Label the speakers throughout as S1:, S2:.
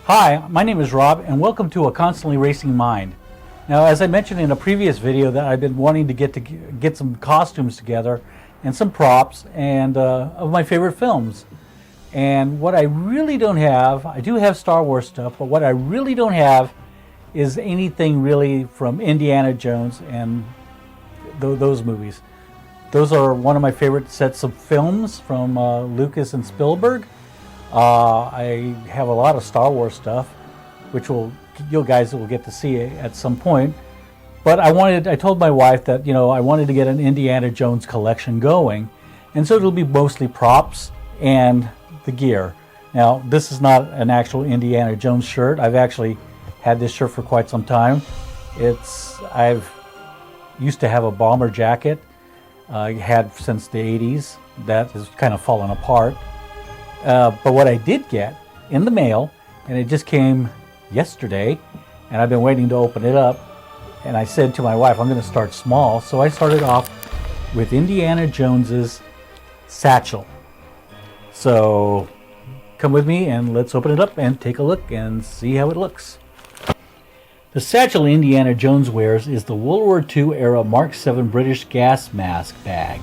S1: Hi, my name is Rob and welcome to A Constantly Racing Mind. Now, as I mentioned in a previous video, that I've been wanting to get some costumes together and some props and of my favorite films. And what I really don't have, I do have Star Wars stuff, but what I really don't have is anything really from Indiana Jones and those movies. Those are one of my favorite sets of films from Lucas and Spielberg. I have a lot of Star Wars stuff, which you guys will get to see at some point. But I told my wife that, I wanted to get an Indiana Jones collection going. And so it'll be mostly props and the gear. Now, this is not an actual Indiana Jones shirt. I've actually had this shirt for quite some time. I've used to have a bomber jacket I had since the 80s. That has kind of fallen apart. But what I did get in the mail, and it just came yesterday, and I've been waiting to open it up, and I said to my wife, I'm going to start small. So I started off with Indiana Jones's Satchel. So come with me and let's open it up and take a look and see how it looks. The satchel Indiana Jones wears is the World War II era Mark VII British gas mask bag,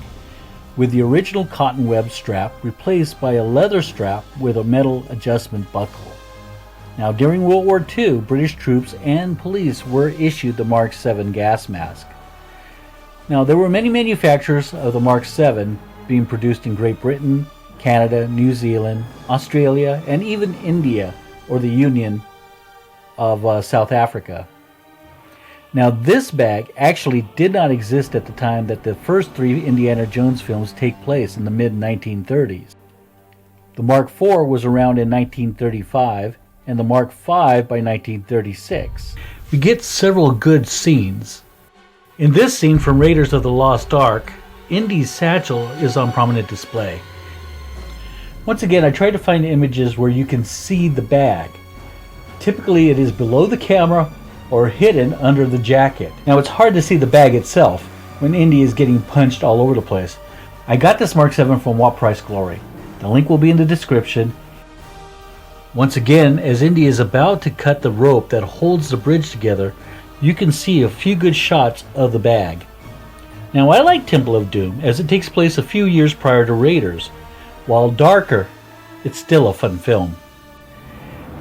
S1: with the original cotton web strap replaced by a leather strap with a metal adjustment buckle. Now, during World War II, British troops and police were issued the Mark VII gas mask. Now, there were many manufacturers of the Mark VII being produced in Great Britain, Canada, New Zealand, Australia, and even India, or the Union of South Africa. Now, this bag actually did not exist at the time that the first three Indiana Jones films take place in the mid-1930s. The Mark IV was around in 1935, and the Mark V by 1936. We get several good scenes. In this scene from Raiders of the Lost Ark, Indy's satchel is on prominent display. Once again, I tried to find images where you can see the bag. Typically, it is below the camera or hidden under the jacket. Now, it's hard to see the bag itself when Indy is getting punched all over the place. I got this Mark VII from What Price Glory. The link will be in the description. Once again, as Indy is about to cut the rope that holds the bridge together, you can see a few good shots of the bag. Now, I like Temple of Doom as it takes place a few years prior to Raiders. While darker, it's still a fun film.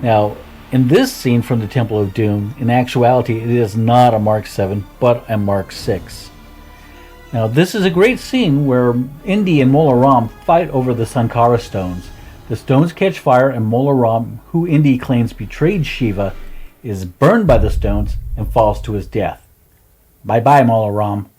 S1: Now, in this scene from the Temple of Doom, in actuality, it is not a Mark VII, but a Mark VI. Now, this is a great scene where Indy and Mola Ram fight over the Sankara stones. The stones catch fire, and Mola Ram, who Indy claims betrayed Shiva, is burned by the stones and falls to his death. Bye-bye, Mola Ram.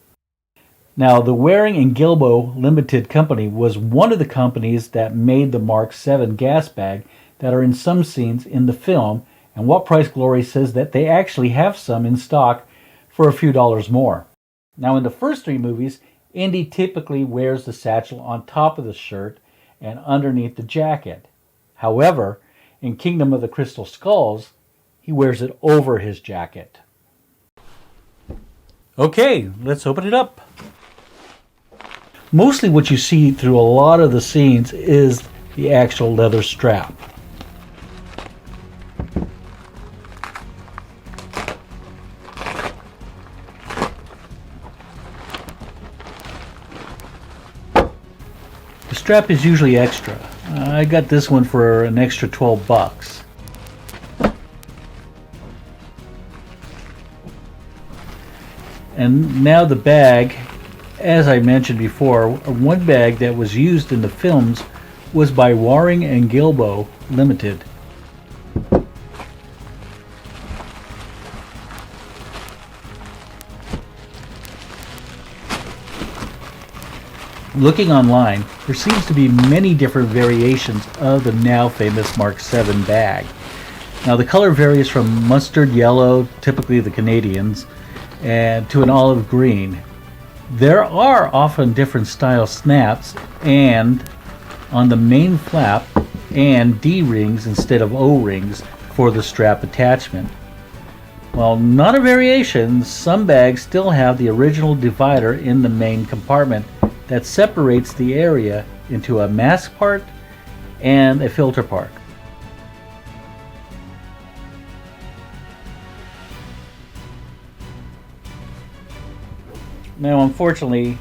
S1: Now, the Waring and Gilbo Limited Company was one of the companies that made the Mark VII gas bag that are in some scenes in the film, and What Price Glory says that they actually have some in stock for a few dollars more. Now, in the first three movies, Indy typically wears the satchel on top of the shirt and underneath the jacket. However, in Kingdom of the Crystal Skulls, he wears it over his jacket. Okay, let's open it up. Mostly what you see through a lot of the scenes is the actual leather strap. The strap is usually extra. I got this one for an extra $12. And now the bag, as I mentioned before, one bag that was used in the films was by Waring and Gilbo Limited. Looking online, there seems to be many different variations of the now famous Mark VII bag. Now, the color varies from mustard yellow, typically the Canadians, and to an olive green. There are often different style snaps and on the main flap and D-rings instead of O-rings for the strap attachment. While not a variation, some bags still have the original divider in the main compartment that separates the area into a mask part and a filter part. Now, unfortunately,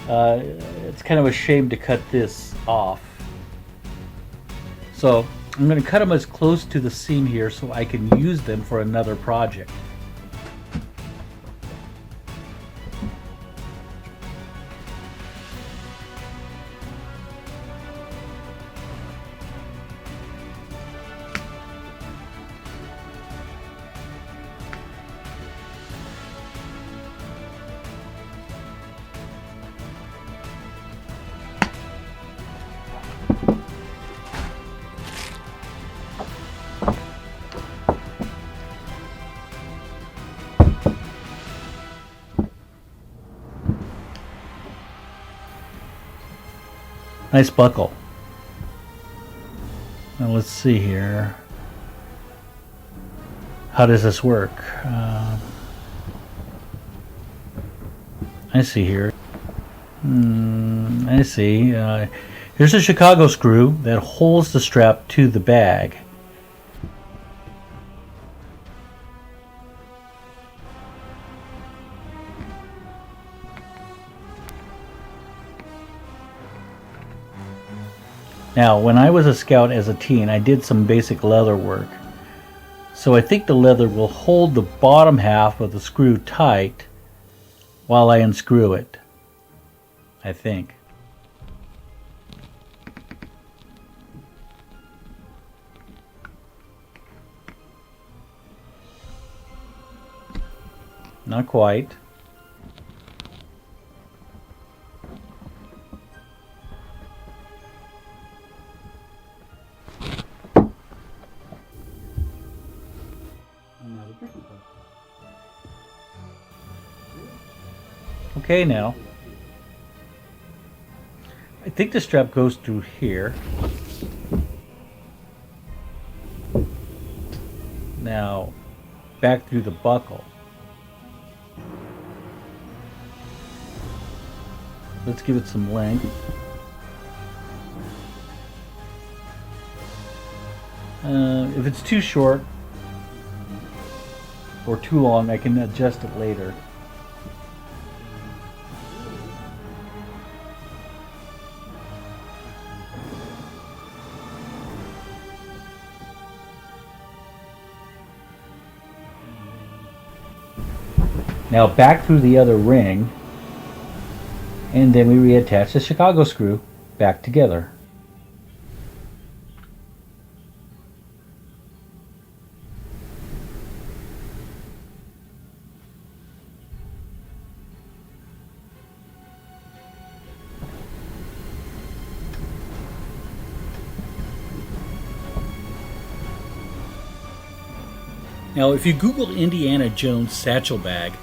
S1: it's kind of a shame to cut this off. So I'm going to cut them as close to the seam here so I can use them for another project. Nice buckle. Now let's see here. How does this work? I see here. I see. Here's a Chicago screw that holds the strap to the bag. Now, when I was a scout as a teen, I did some basic leather work. So I think the leather will hold the bottom half of the screw tight while I unscrew it. I think. Not quite. Okay, now I think the strap goes through here. Now back through the buckle. Let's give it some length. If it's too short or too long, I can adjust it later. Now back through the other ring, and then we reattach the Chicago screw back together. Now, if you Google Indiana Jones satchel bag,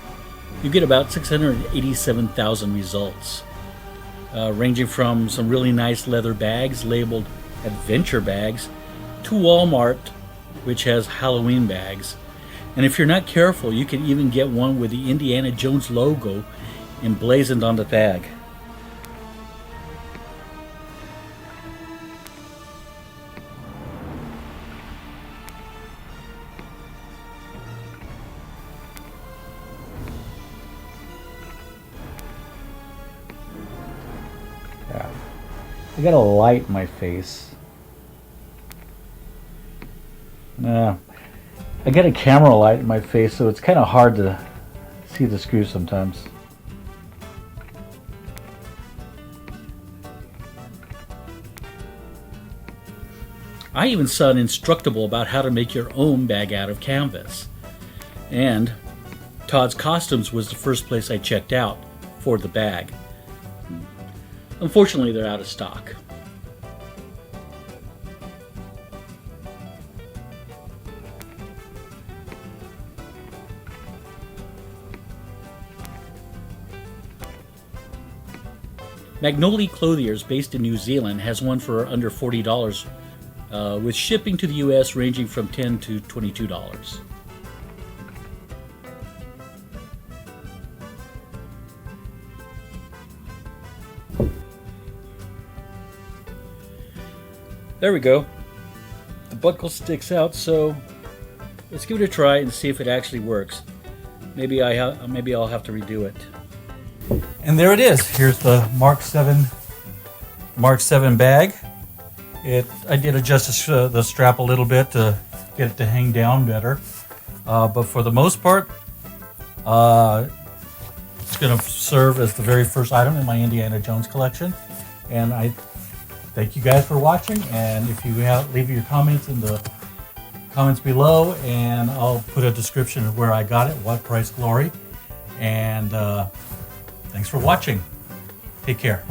S1: you get about 687,000 results, ranging from some really nice leather bags labeled adventure bags to Walmart, which has Halloween bags. And if you're not careful, you can even get one with the Indiana Jones logo emblazoned on the bag. I got a light in my face. I got a camera light in my face, so it's kind of hard to see the screws sometimes. I even saw an Instructable about how to make your own bag out of canvas. And Todd's Costumes was the first place I checked out for the bag. Unfortunately, they're out of stock. Magnolia Clothiers, based in New Zealand, has one for under $40, with shipping to the US ranging from $10 to $22. There we go. The buckle sticks out, so let's give it a try and see if it actually works. Maybe I'll have to redo it. And there it is. Here's the Mark 7 bag. I did adjust the strap a little bit to get it to hang down better. But for the most part, it's going to serve as the very first item in my Indiana Jones collection. And I thank you guys for watching. And if you leave your comments in the comments below, and I'll put a description of where I got it, what price glory. And thanks for watching. Take care.